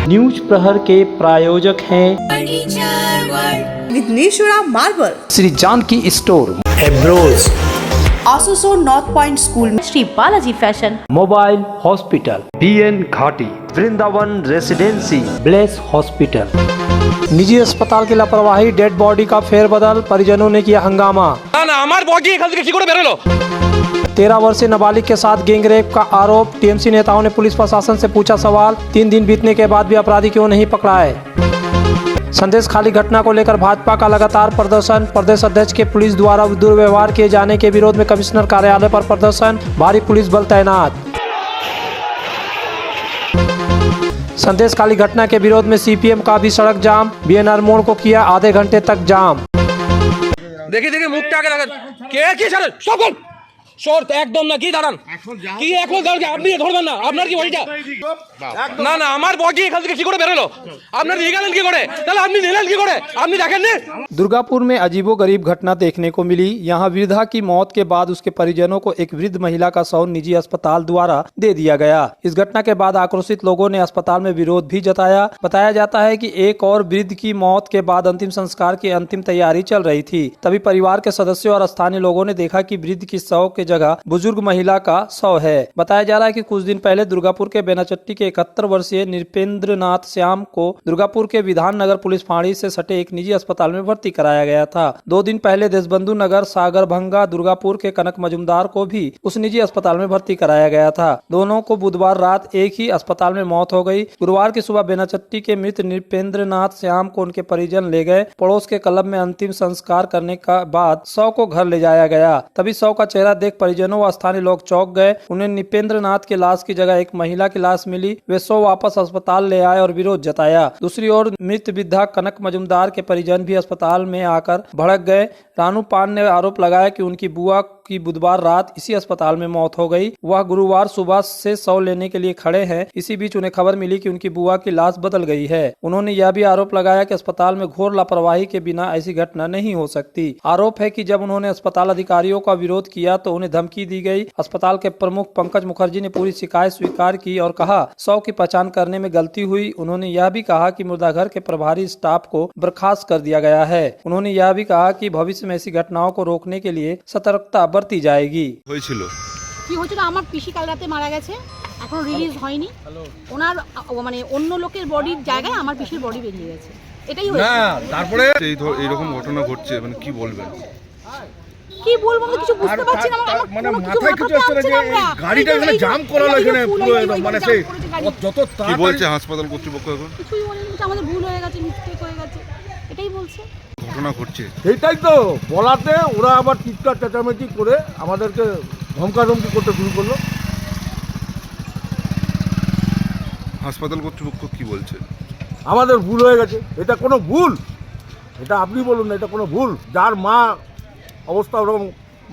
News प्रहर के प्रायोजक हैं विघ्नेश्वरा मार्बल, श्री जानकी स्टोर, एब्रोज, आसोसो north point school, Shri Balaji fashion, mobile hospital, BN Ghati, Vrindavan residency, bless hospital. निजी अस्पताल की लापरवाही, डेड बॉडी का फेरबदल, परिजनों ने किया हंगामा। 13 वर्षीय नाबालिग के साथ गैंगरेप का आरोप, TMC नेताओं ने पुलिस प्रशासन से पूछा सवाल। 3 दिन बीतने के बाद भी अपराधी क्यों नहीं पकड़ाए। संदेश खाली घटना को लेकर भाजपा का लगातार प्रदर्शन, प्रदेश अध्यक्ष के पुलिस द्वारा दुर्व्यवहार किए जाने के विरोध में कमिश्नर कार्यालय पर प्रदर्शन, भारी पुलिस बल तैनात। संदेश खाली घटना के विरोध में CPM का भी सड़क जाम, BNR मोड़ को किया आधे घंटे तक जाम। देखिए मुखटा आगे लगा কে কি ছাড়েন সব শর্ট একদম না কি দাঁড়ান কি এখন দাঁড়ান আপনি ধরবেন না আপনার কি বডিটা না না আমার বডি এখান থেকে কি করে বের হলো আপনার নিয়ে গেলেন কি করে তাহলে আপনি নিলেন কি করে আপনি দেখেন না। दुर्गापुर में अजीबोगरीब घटना देखने को मिली। यहां वृद्धा की मौत के बाद उसके परिजनों को एक वृद्ध महिला का शव निजी अस्पताल द्वारा दे दिया गया। इस घटना के बाद आक्रोशित लोगों ने अस्पताल में विरोध भी जताया। बताया जाता है कि एक और वृद्ध की मौत के बाद अंतिम संस्कार की अंतिम तैयारी चल रही थी। तभी परिवार के सदस्यों और स्थानीय लोगों ने देखा कि वृद्ध की शव के जगह बुजुर्ग महिला का शव है। बताया जा रहा है कि कुछ दिन पहले दुर्गापुर के बेनाचट्टी के 71 वर्षीय नृपेंद्र नाथ श्याम को दुर्गापुर के विधान नगर पुलिस फाड़ी से सटे एक निजी अस्पताल में भर्ती कराया गया था। 2 दिन पहले देशबंधु नगर सागरभंगा दुर्गापुर के कनक मजुमदार को भी उस निजी अस्पताल में भर्ती कराया गया था। दोनों को बुधवार रात एक ही अस्पताल में मौत हो गई। गुरुवार की सुबह बेनाचट्टी के मृत नृपेंद्र नाथ श्याम को उनके परिजन ले गए। पड़ोस के क्लब में अंतिम संस्कार करने का बाद शव को घर ले जाया गया। तभी शव का चेहरा देख परिजनों व स्थानीय लोग चौंक गए। उन्हें नृपेंद्र नाथ की लाश की जगह एक महिला की लाश मिली। वे शव वापस अस्पताल ले आए और विरोध जताया। दूसरी ओर मृत वृद्धा कनक मजुमदार के परिजन भी अस्पताल में आकर भड़क गए। रानू पान ने आरोप लगाया कि उनकी बुआ की बुधवार रात इसी अस्पताल में मौत हो गई। वह गुरुवार सुबह से शव लेने के लिए खड़े हैं। इसी बीच उन्हें खबर मिली कि उनकी बुआ की लाश बदल गई है। उन्होंने यह भी आरोप लगाया कि अस्पताल में घोर लापरवाही के बिना ऐसी घटना नहीं हो सकती। आरोप है कि जब उन्होंने अस्पताल अधिकारियों का विरोध किया तो उन्हें धमकी दी गई। अस्पताल के प्रमुख पंकज मुखर्जी ने पूरी शिकायत स्वीकार की और कहा शव की पहचान करने में गलती हुई। उन्होंने यह भी कहा कि मुर्दाघर के प्रभारी स्टाफ को बर्खास्त कर दिया गया है। उन्होंने यह भी कहा कि भविष्य में ऐसी घटनाओं को रोकने के लिए सतर्कता बरती जाएगी। হয়েছিল কি হয়েছিল আমার পিসি কাল রাতে মারা গেছে, এখনো রিলিজ হয়নি। ওনার মানে অন্য লোকের বডির জায়গায় আমার পিসির বডি বেরিয়ে গেছে, এটাই হয়েছে। না তারপরে এইরকম ঘটনা ঘটছে মানে কি বলবেন? কি বলবো আমি কিছু বুঝতে পারছি না। মানে মাথায় কিছু আসছে না যে গাড়িটা এখানে জাম করালো এখানে পুরো মানে সেই যত কি বলছে হাসপাতাল কর্তৃপক্ষ এখন? কিছুই বলেনি, আমাদের ভুল হয়ে গেছে, মিস্টেক হয়ে গেছে, এটাই বলছে। ঘটনা ঘটছে সেইটাই তো বলাতে ওরা আবার চিৎকার চেঁচামেচি করে আমাদেরকে ধমকাধমকি করতে শুরু করলো। হাসপাতাল কর্তৃপক্ষ কি বলছে? আমাদের ভুল হয়ে গেছে। এটা কোনো ভুল? এটা আপনি বলুন না, এটা কোনো ভুল? যার মা অবস্থা ওরকম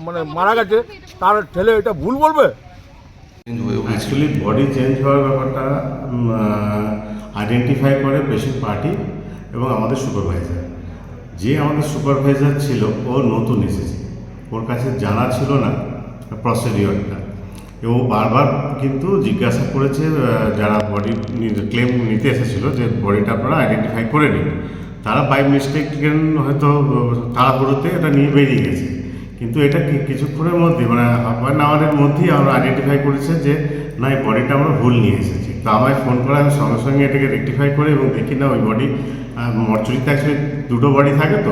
মানে মারা গেছে তার ছেলে এটা ভুল বলবে? অ্যাকচুয়ালি বডি চেঞ্জ হওয়ার ব্যাপারটা আইডেন্টিফাই করে পেশেন্ট পার্টি এবং আমাদের সুপারভাইজার। যে আমাদের সুপারভাইজার ছিল ও নতুন এসেছে, ওর কাছে জানা ছিল না প্রসিডিওরটা। ও বারবার কিন্তু জিজ্ঞাসা করেছে যারা বডি ক্লেম নিতে এসেছিলো যে বডিটা আপনারা আইডেন্টিফাই করে নিন। তারা বাই মিস্টেক হয়তো তাড়াহুড়োতে এটা নিয়ে বেরিয়ে গেছে, কিন্তু এটা কিছুক্ষণের মধ্যে মানে হাফ অ্যান আওয়ারের মধ্যেই আমরা আইডেন্টিফাই করেছে যে না এই বডিটা আমরা ভুল নিয়ে এসেছি। তো আমায় ফোন করে আমি সঙ্গে সঙ্গে এটাকে রেকটিফাই করে এবং দেখি না ওই বডি মর্চুরিতে অ্যাকচুয়ালি 2টো বডি থাকে, তো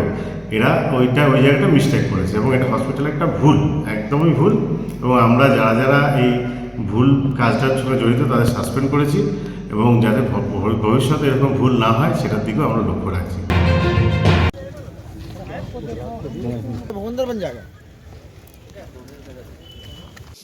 এরা ওই জায়গাটা মিস্টেক করেছে এবং এটা হসপিটালে একটা ভুল, একদমই ভুল। এবং আমরা যারা এই ভুল কাজটার সঙ্গে জড়িত তাদের সাসপেন্ড করেছি এবং যাতে ভবিষ্যতে এরকম ভুল না হয় সেটার দিকেও আমরা লক্ষ্য রাখছি।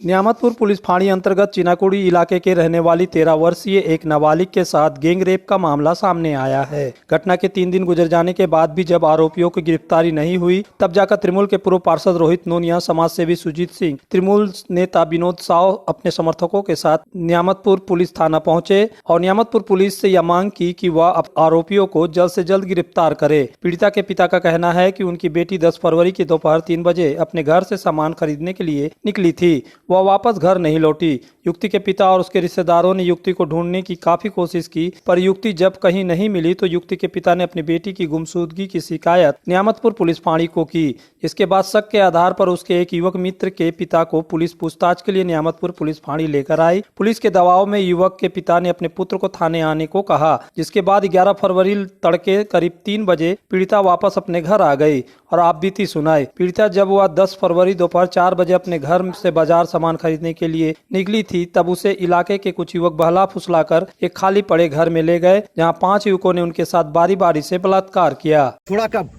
नियामतपुर पुलिस फाड़ी अंतर्गत चिनाकुड़ी इलाके के रहने वाली 13 वर्षीय एक नाबालिग के साथ गैंग रेप का मामला सामने आया है। घटना के 3 दिन गुजर जाने के बाद भी जब आरोपियों की गिरफ्तारी नहीं हुई, तब जाकर तृणमूल के पूर्व पार्षद रोहित नोनिया, समाज सेवी सुजीत सिंह, तृणमूल नेता विनोद साव अपने समर्थकों के साथ नियामतपुर पुलिस थाना पहुंचे और नियामतपुर पुलिस से यह मांग की कि वह आरोपियों को जल्द से जल्द गिरफ्तार करे। पीड़िता के पिता का कहना है कि उनकी बेटी 10 फरवरी की दोपहर 3 बजे अपने घर से सामान खरीदने के लिए निकली थी। वह वापस घर नहीं लौटी। युवती के पिता और उसके रिश्तेदारों ने युवती को ढूंढने की काफी कोशिश की, पर युवती जब कहीं नहीं मिली तो युवती के पिता ने अपनी बेटी की गुमशुदगी की शिकायत नियामतपुर पुलिस फाँड़ी को की। इसके बाद शक के आधार पर उसके एक युवक मित्र के पिता को पुलिस पूछताछ के लिए नियामतपुर पुलिस फाँड़ी लेकर आई। पुलिस के दबाव में युवक के पिता ने अपने पुत्र को थाने आने को कहा, जिसके बाद 11 फरवरी तड़के करीब 3 बजे पीड़िता वापस अपने घर आ गई और आप बीती सुनाई। पीड़िता जब वह 10 फरवरी दोपहर 4 बजे अपने घर से बाजार सामान खरीदने के लिए निकली थी, तब उसे इलाके के कुछ युवक बहला फुसलाकर एक खाली पड़े घर में ले गए, जहां 5 युवकों ने उनके साथ बारी बारी से बलात्कार किया। थोड़ा कब?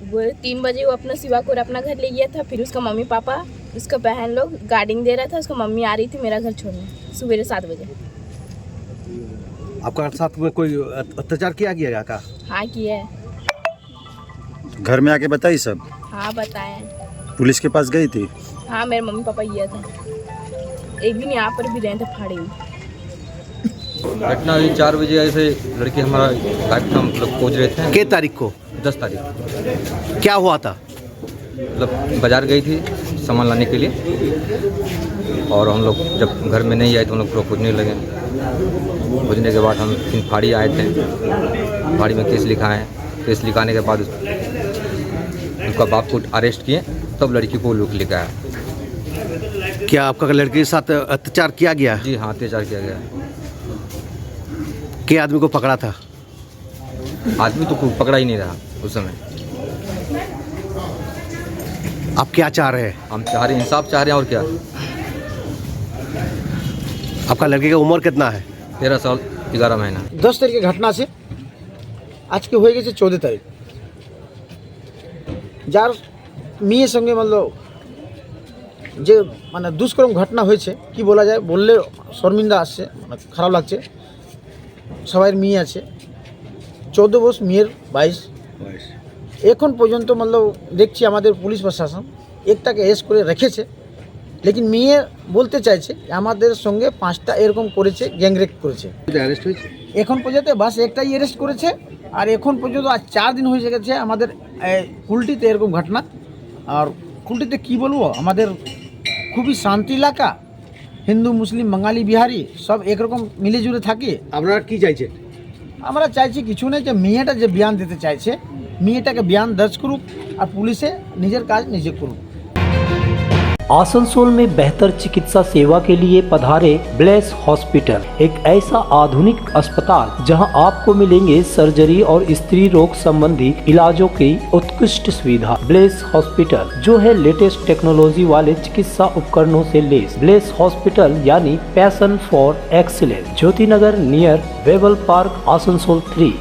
वो 3 बजे वो अपना सिवा को अपना घर ले गया था। फिर उसका मम्मी पापा, उसका बहन लोग गार्डिंग दे रहा था। उसका मम्मी आ रही थी मेरा घर छोड़ने सुबह 7 बजे। आपका साथ में कोई अत्याचार किया गया का? हाँ किया है। घर में आके बताई सब? हाँ बताया। पुलिस के पास गई थी? हाँ मेरे मम्मी पापा गया था। एक दिन यहाँ पर भी रहे थे फाड़ी में। घटना हुई 4 बजे। ऐसे लड़के हमारा बाइक हम लोग पहुँच रहे थे। किस तारीख को? 10 तारीख। क्या हुआ था? मतलब बाजार गई थी सामान लाने के लिए, और हम लोग जब घर में नहीं आए तो हम लोग पूरा खोजने लगे। खोजने के बाद हम फिर फाड़ी आए थे। फाड़ी में केस लिखाए। केस लिखाने के बाद उसका बाप को अरेस्ट किए, तब लड़की को लोग लेकर आया। क्या आपका लड़के के साथ अत्याचार किया गया? जी हाँ, अत्याचार किया गया। के आदमी को पकड़ा था? आदमी तो पकड़ा ही नहीं रहा उस समय। आप क्या चाह रहे हैं? हम चाह रहे हैं, इंसाफ चाह रहे हैं, और क्या। आपका लड़के का उम्र कितना है? 13 साल 11 महीना। 10 तारीख की घटना से आज के हो गए 14 तारीख যার মেয়ের সঙ্গে যে মানে দুষ্কর্ম ঘটনা হয়েছে, কি বলা যায়, বললে শর্মিন্দা আসছে, মানে খারাপ লাগছে। সবাইয়ের মেয়ে আছে, 14 বছর, মেয়ের 22। এখন পর্যন্ত দেখছি আমাদের পুলিশ প্রশাসন একটাকে অ্যারেস্ট করে রেখেছে, লেকিন মেয়ে বলতে চাইছে আমাদের সঙ্গে 5টা এরকম করেছে, গ্যাংরেপ করেছে। অ্যারেস্ট হয়েছে এখন পর্যন্ত বাস একটাই অ্যারেস্ট করেছে, আর এখন পর্যন্ত আজ 4 দিন হয়ে গেছে আমাদের কুলটিতে এরকম ঘটনা। আর কুলটিতে কি বলবো, আমাদের খুবই শান্তি এলাকা, হিন্দু মুসলিম বাঙালি বিহারি সব একরকম মিলেজুলে থাকে। আপনারা কি চাইছেন? আমরা চাইছি কিছু নেই, যে মেয়েটা যে বয়ান দিতে চাইছে, মেয়েটাকে বয়ান দর্জ করুক আর পুলিশে নিজের কাজ নিজে করুক। आसनसोल में बेहतर चिकित्सा सेवा के लिए पधारे ब्लेस हॉस्पिटल, एक ऐसा आधुनिक अस्पताल जहां आपको मिलेंगे सर्जरी और स्त्री रोग संबंधी इलाजों की उत्कृष्ट सुविधा। ब्लेस हॉस्पिटल जो है लेटेस्ट टेक्नोलॉजी वाले चिकित्सा उपकरणों से लेस। ब्लेस हॉस्पिटल यानी passion for excellence, Jyoti Nagar near Webel park, Asansol 3।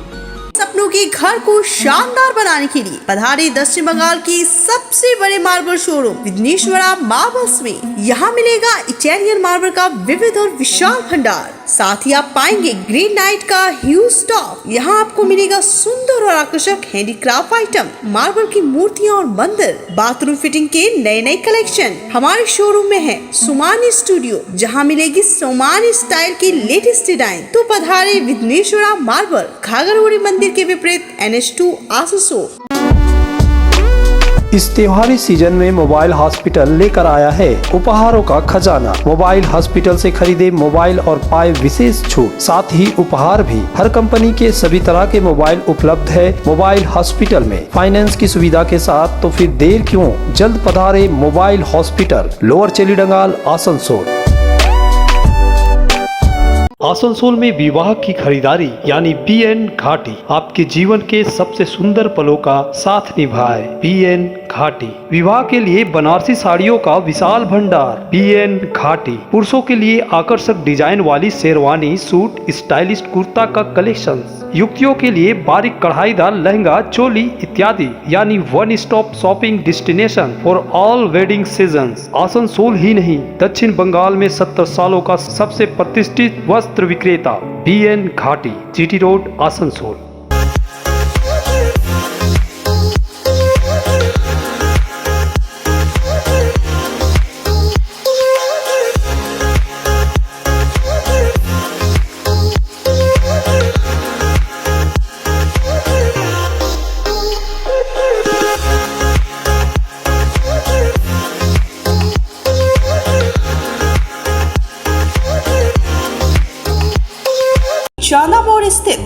सपनों के घर को शानदार बनाने के लिए पधारे दक्षिण बंगाल की सबसे बड़े मार्बल शोरूम विघ्नेश्वरा मार्बल्स में। यहाँ मिलेगा इटालियन मार्बल का विविध और विशाल भंडार, साथ ही आप पाएंगे ग्रेनाइट का ह्यूज स्टॉक। यहाँ आपको मिलेगा सुंदर और आकर्षक हैंडीक्राफ्ट आइटम, मार्बल की मूर्तियाँ और मंदिर, बाथरूम फिटिंग के नए नए कलेक्शन। हमारे शोरूम में है सोमानी स्टूडियो, जहाँ मिलेगी सोमानी स्टाइल की लेटेस्ट डिजाइन। तो पधारे विघ्नेश्वरा मार्बल, घाघरगुड़ी मंदिर के विपरीत NH2 आसनसोल। इस त्योहारी सीजन में मोबाइल हॉस्पिटल लेकर आया है उपहारों का खजाना। मोबाइल हॉस्पिटल से खरीदे मोबाइल और पाए विशेष छूट, साथ ही उपहार भी। हर कंपनी के सभी तरह के मोबाइल उपलब्ध है मोबाइल हॉस्पिटल में, फाइनेंस की सुविधा के साथ। तो फिर देर क्यों, जल्द पधारे mobile hospital, lower Chelidangal, Asansol. Asansol में विवाह की खरीदारी यानी BN घाटी आपके जीवन के सबसे सुंदर पलों का साथ निभाए। BN घाटी विवाह के लिए बनारसी साड़ियों का विशाल भंडार। BN घाटी पुरुषों के लिए आकर्षक डिजाइन वाली शेरवानी, सूट, स्टाइलिश कुर्ता का कलेक्शन, युवतियों के लिए बारीक कढ़ाईदार लहंगा, चोली इत्यादि, यानी one stop shopping destination for all wedding seasons. Asansol ही नहीं, दक्षिण बंगाल में 70 सालों का सबसे प्रतिष्ठित वस्त्र विक्रेता BN घाटी, GT रोड, आसनसोल।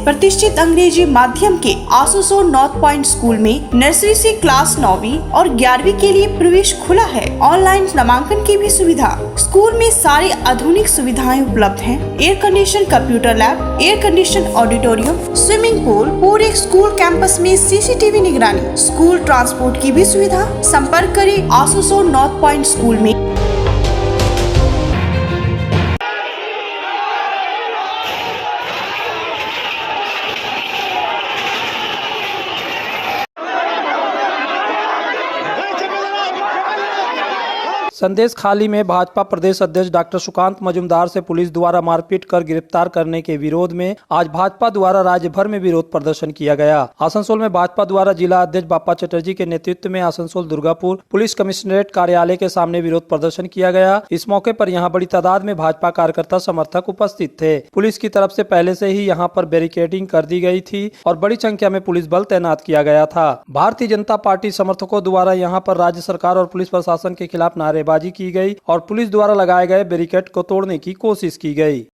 प्रतिष्ठित अंग्रेजी माध्यम के आसुसो नॉर्थ पॉइंट स्कूल में नर्सरी से क्लास 9वीं और 11वीं के लिए प्रवेश खुला है। ऑनलाइन नामांकन की भी सुविधा। स्कूल में सारी आधुनिक सुविधाएं उपलब्ध हैं। Air condition computer lab, air condition auditorium, swimming pool, पूरे स्कूल कैंपस में सीसीटीवी निगरानी, स्कूल ट्रांसपोर्ट की भी सुविधा। संपर्क करें आसुसो नॉर्थ पॉइंट स्कूल में। संदेश खाली में भाजपा प्रदेश अध्यक्ष डॉक्टर सुकांत मजूमदार से पुलिस द्वारा मारपीट कर गिरफ्तार करने के विरोध में आज भाजपा द्वारा राज्य भर में विरोध प्रदर्शन किया गया। आसनसोल में भाजपा द्वारा जिला अध्यक्ष बाप्पा चटर्जी के नेतृत्व में आसनसोल दुर्गापुर पुलिस कमिश्नरेट कार्यालय के सामने विरोध प्रदर्शन किया गया। इस मौके पर यहां बड़ी तादाद में भाजपा कार्यकर्ता समर्थक उपस्थित थे। पुलिस की तरफ से पहले से ही यहां पर बैरिकेडिंग कर दी गई थी और बड़ी संख्या में पुलिस बल तैनात किया गया था। भारतीय जनता पार्टी समर्थकों द्वारा यहां पर राज्य सरकार और पुलिस प्रशासन के खिलाफ नारेबाजी की गई और पुलिस द्वारा लगाए गए बैरिकेड को तोड़ने की कोशिश की गई।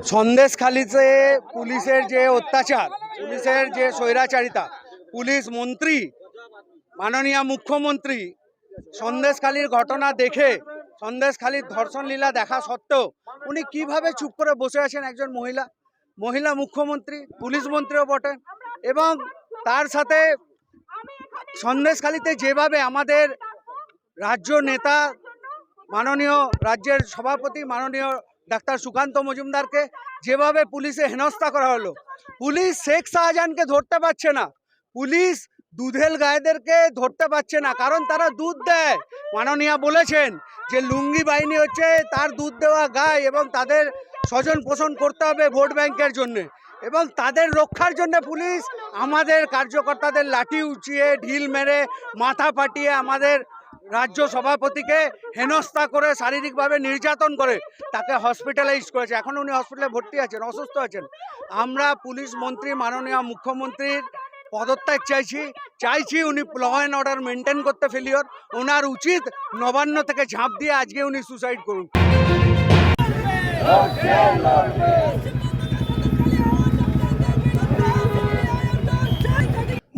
সন্দেশখালীতে পুলিশের যে অত্যাচার, পুলিশের যে স্বৈরাচারিতা, পুলিশ মন্ত্রী মাননীয় মুখ্যমন্ত্রী সন্দেশখালীর ঘটনা দেখে সন্দেশখালীর ধর্ষণ লীলা দেখা সত্ত্বেও উনি কিভাবে চুপ করে বসে আছেন? একজন মহিলা মুখ্যমন্ত্রী, পুলিশ মন্ত্রীও বটেন, এবং তার সাথে সন্দেশখালীতে যেভাবে আমাদের রাজ্য নেতা মাননীয় রাজ্যের সভাপতি মাননীয় ডাক্তার সুকান্ত মজুমদারকে যেভাবে পুলিশে হেনস্থা করা হলো, পুলিশ শেখ শাহজাহানকে ধরতে পারছে না, পুলিশ দুধেল গায়েদেরকে ধরতে পারছে না, কারণ তারা দুধ দেয়। মাননীয় বলেছেন যে লুঙ্গি বাহিনী হচ্ছে তার দুধ দেওয়া গায় এবং তাদের স্বজন পোষণ করতে হবে ভোট ব্যাংকের জন্য, এবং তাদের রক্ষার জন্য পুলিশ আমাদের কার্যকর্তাদের লাঠি উঁচিয়ে ঢিল মেরে মাথা ফাটিয়ে আমাদের রাজ্য সভাপতিকে হেনস্থা করে শারীরিকভাবে নির্যাতন করে তাকে হসপিটালাইজ করেছে। এখন উনি হসপিটালে ভর্তি আছেন, অসুস্থ আছেন। আমরা পুলিশ মন্ত্রী মাননীয় মুখ্যমন্ত্রীর পদত্যাগ চাইছি উনি ল অ্যান্ড অর্ডার মেনটেন করতে ফেলিওর। ওনার উচিত নবান্ন থেকে ঝাঁপ দিয়ে আজকে উনি সুসাইড করুন।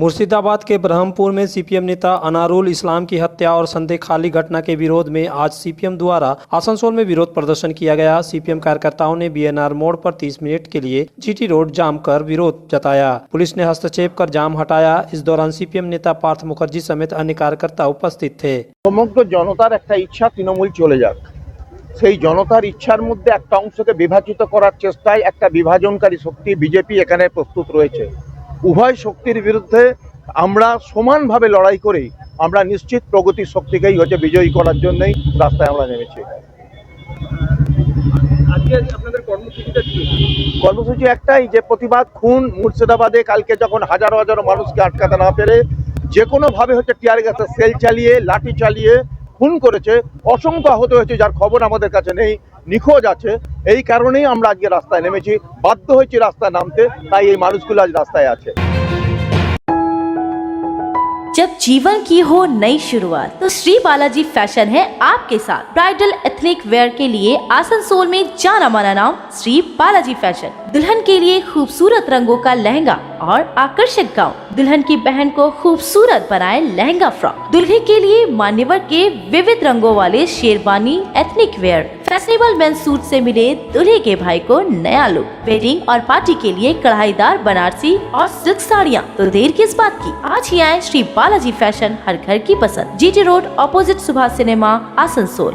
मुर्शिदाबाद के ब्रह्मपुर में सीपीएम नेता अनारुल इस्लाम की हत्या और संदेखाली घटना के विरोध में आज सीपीएम द्वारा आसनसोल में विरोध प्रदर्शन किया गया। सीपीएम कार्यकर्ताओं ने बीएनआर मोड़ पर 30 मिनट के लिए जीटी रोड जाम कर विरोध जताया। पुलिस ने हस्तक्षेप कर जाम हटाया। इस दौरान सीपीएम नेता पार्थ मुखर्जी समेत अन्य कार्यकर्ता उपस्थित थे। সমগ্র জনতার একটা ইচ্ছা তৃণমূল চলে যাক, সেই জনতার ইচ্ছার মধ্যে একটা অংশকে বিভাজিত করার চেষ্টায় একটা বিভাজনকারী শক্তি বিজেপি এখানে প্রস্তুত রয়েছে। উভয় শক্তির বিরুদ্ধে আমরা সমানভাবে লড়াই করে আমরা নিশ্চিত প্রগতির শক্তিকেই হচ্ছে বিজয়ী করার জন্যই রাস্তায় আমরা নেমেছি। কর্মসূচি একটাই, যে প্রতিবাদ খুন মুর্শিদাবাদে কালকে যখন হাজারো হাজারো মানুষকে আটকাতে না পেরে যে কোনোভাবে হচ্ছে টিয়ার গ্যাসের সেল চালিয়ে লাঠি চালিয়ে খুন করেছে, অসংখ্য আহত হয়েছে যার খবর আমাদের কাছে নেই, নিখোঁজ আছে। এই কারণেই আমরা আজকে রাস্তায় নেমেছি, বাধ্য হয়েছি রাস্তায় নামতে, তাই এই মানুষগুলো আজ রাস্তায় আছে। जब जीवन की हो नई शुरुआत तो श्री बालाजी फैशन है आपके साथ। ब्राइडल एथनिक वेयर के लिए आसनसोल में जाना माना नाम श्री बालाजी फैशन। दुल्हन के लिए खूबसूरत रंगों का लहंगा और आकर्षक गाउन, दुल्हन की बहन को खूबसूरत बनाए लहंगा फ्रॉक, दुल्हे के लिए मान्यवर के विविध रंगों वाले sherwani ethnic wear, fashionable main suit से मिले दुल्हे के भाई को नया लुक, वेडिंग और पार्टी के लिए कढ़ाईदार बनारसी और सिल्क साड़ियाँ। तो देर किस बात की, आज ही आए श्री बालाजी फैशन, हर घर की पसंद, GT road opposite Subhash cinema, Asansol.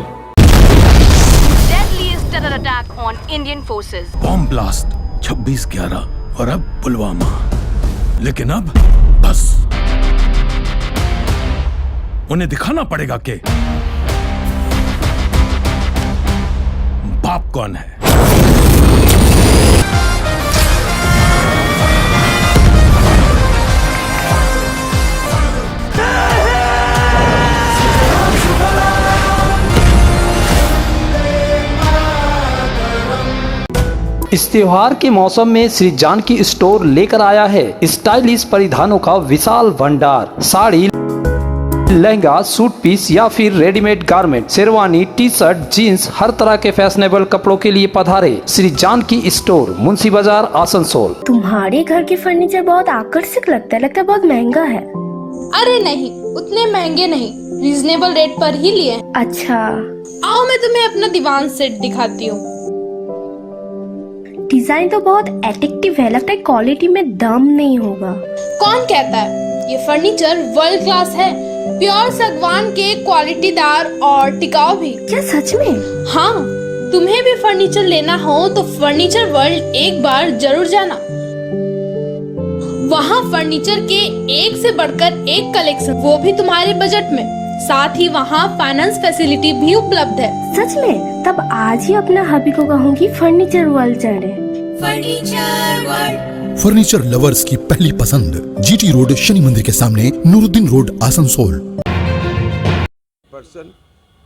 Deadliest terror attack on Indian forces. Bomb blast 26/11 और अब पुलवामा, लेकिन अब बस उन्हें दिखाना पड़ेगा कि बाप कौन है। इस त्योहार के मौसम में श्री जानकी स्टोर लेकर आया है स्टाइलिश परिधानों का विशाल भंडार। साड़ी, लहंगा, सूट पीस या फिर readymade garment, sherwani, T shirt, jeans, हर तरह के फैशनेबल कपड़ों के लिए पधारे श्री जानकी स्टोर, मुंशी बाजार, आसनसोल। तुम्हारे घर के फर्नीचर बहुत आकर्षक लगता है बहुत महंगा है। अरे नहीं, उतने महंगे नहीं, रीजनेबल रेट पर ही लिए। अच्छा, आओ मैं तुम्हें अपना दीवान सेट दिखाती हूँ। डिजाइन तो बहुत एट्रैक्टिव है, लगता है क्वालिटी में दम नहीं होगा। कौन कहता है? ये फर्नीचर वर्ल्ड क्लास है, प्योर सागवान के, क्वालिटीदार और टिकाऊ भी। क्या सच में? हाँ, तुम्हें भी फर्नीचर लेना हो तो फर्नीचर वर्ल्ड एक बार जरूर जाना। वहाँ फर्नीचर के एक से बढ़कर एक कलेक्शन, वो भी तुम्हारे बजट में। साथ ही वहाँ फाइनेंस फैसिलिटी भी उपलब्ध है। सच में? तब आज ही अपना हबी को कहूँगी फर्नीचर वर्ल्ड चले। फर्नीचर वर्ल्ड, फर्नीचर लवर्स की पहली पसंद, जीटी रोड, शनि मंदिर के सामने, नूरुद्दीन रोड, आसनसोल। पर्सन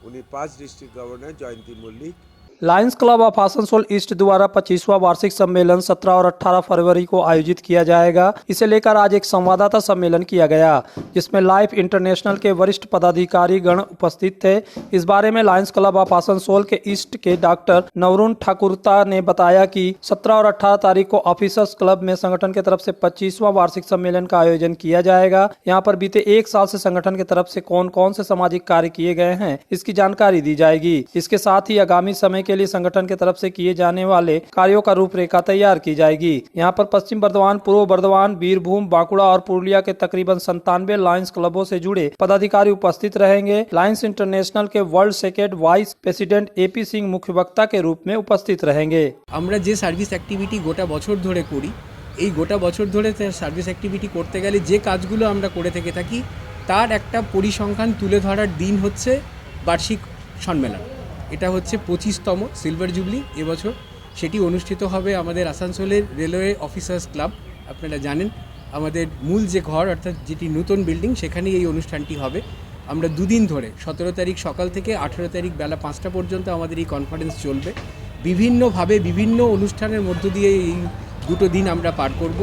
उन्हीं 5 district governor Jayanti Mallick. Lions club of Asansol east द्वारा 25वां वार्षिक सम्मेलन 17 और 18 फरवरी को आयोजित किया जाएगा। इसे लेकर आज एक संवाददाता सम्मेलन किया गया, जिसमें लाइफ इंटरनेशनल के वरिष्ठ पदाधिकारी गण उपस्थित थे। इस बारे में लायंस क्लब ऑफ आसनसोल के ईस्ट के डॉक्टर नवरुण ठाकुरता ने बताया कि 17 और 18 तारीख को ऑफिसर्स क्लब में संगठन की तरफ से 25वां वार्षिक सम्मेलन का आयोजन किया जाएगा। यहाँ पर बीते 1 साल से संगठन की तरफ से कौन कौन से सामाजिक कार्य किए गए हैं, इसकी जानकारी दी जाएगी। इसके साथ ही आगामी समय के लिए संगठन की तरफ से किए जाने वाले कार्यों का रूपरेखा तैयार की जाएगी। यहाँ पर पश्चिम बर्धमान, पूर्व बर्धमान, बीरभूम, बांकुड़ा और पुरुलिया के तकरीबन 97 लायंस क्लबों से जुड़े पदाधिकारी उपस्थित रहेंगे। लायंस इंटरनेशनल के world secretary vice president AP Singh मुख्य वक्ता के रूप में उपस्थित रहेंगे। আমরা যে সার্ভিস অ্যাক্টিভিটি গোটা বছর ধরে করি, এই গোটা বছর ধরে সার্ভিস অ্যাক্টিভিটি করতে গেলে যে কাজগুলো আমরা করে থেকে থাকি তার একটা পরিসংখ্যান তুলে ধরার দিন হচ্ছে বার্ষিক সম্মেলন। এটা হচ্ছে 25তম সিলভার জুবলি এবছর। সেটি অনুষ্ঠিত হবে আমাদের আসানসোলের রেলওয়ে অফিসার্স ক্লাব। আপনারা জানেন আমাদের মূল যে ঘর অর্থাৎ যেটি নতুন বিল্ডিং সেখানেই এই অনুষ্ঠানটি হবে। আমরা দুদিন ধরে 17 তারিখ সকাল থেকে 18 তারিখ বেলা 5টা পর্যন্ত আমাদের এই কনফারেন্স চলবে। বিভিন্নভাবে বিভিন্ন অনুষ্ঠানের মধ্য দিয়ে এই দুটো দিন আমরা পার করব।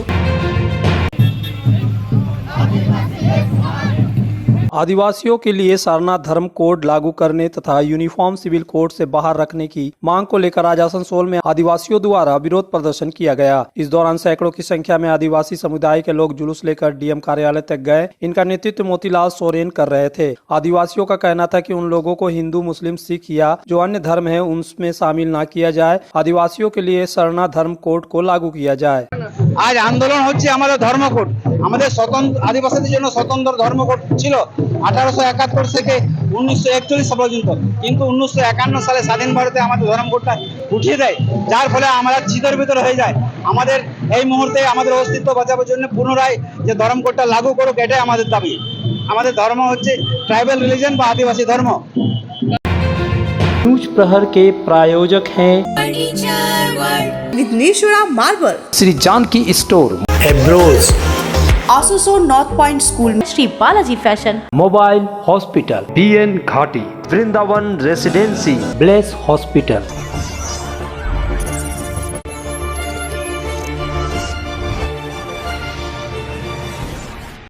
आदिवासियों के लिए सारनाथ धर्म कोड लागू करने तथा यूनिफॉर्म सिविल कोड से बाहर रखने की मांग को लेकर आज आसनसोल में आदिवासियों द्वारा विरोध प्रदर्शन किया गया। इस दौरान सैकड़ों की संख्या में आदिवासी समुदाय के लोग जुलूस लेकर डीएम कार्यालय तक गए। इनका नेतृत्व मोतीलाल सोरेन कर रहे थे। आदिवासियों का कहना था कि उन लोगों को हिंदू, मुस्लिम, सिख या जो अन्य धर्म है उनमें शामिल न किया जाए। आदिवासियों के लिए सारनाथ धर्म कोड को लागू किया जाए। आज आंदोलन হচ্ছে আমাদের ধর্মকোড, আমাদের স্বতন্ত্র আদিবাসীদের জন্য স্বতন্ত্র ধর্মকোড ছিল 1871 থেকে 1941 পর্যন্ত, কিন্তু 1951 সালে স্বাধীন ভারতে আমাদের ধর্মকোডটা উঠিয়ে দেয়, যার ফলে আমরা চিদের ভিতর হয়ে যায়। আমাদের এই মুহূর্তে আমাদের অস্তিত্ব বাঁচানোর জন্য পুনরায় যে ধর্মকোডটা লাগু করুক, এটাই আমাদের দাবি। আমাদের ধর্ম হচ্ছে ট্রাইবাল রিলিজন বা আদিবাসী ধর্ম। न्यूज प्रहर के प्रायोजक हैं विघ्नेश्वरा मार्बल, श्री जानकी स्टोर, एब्रोज, Asansol north point school, Shri Balaji fashion, mobile hospital, BN Ghati, Vrindavan residency, bless hospital.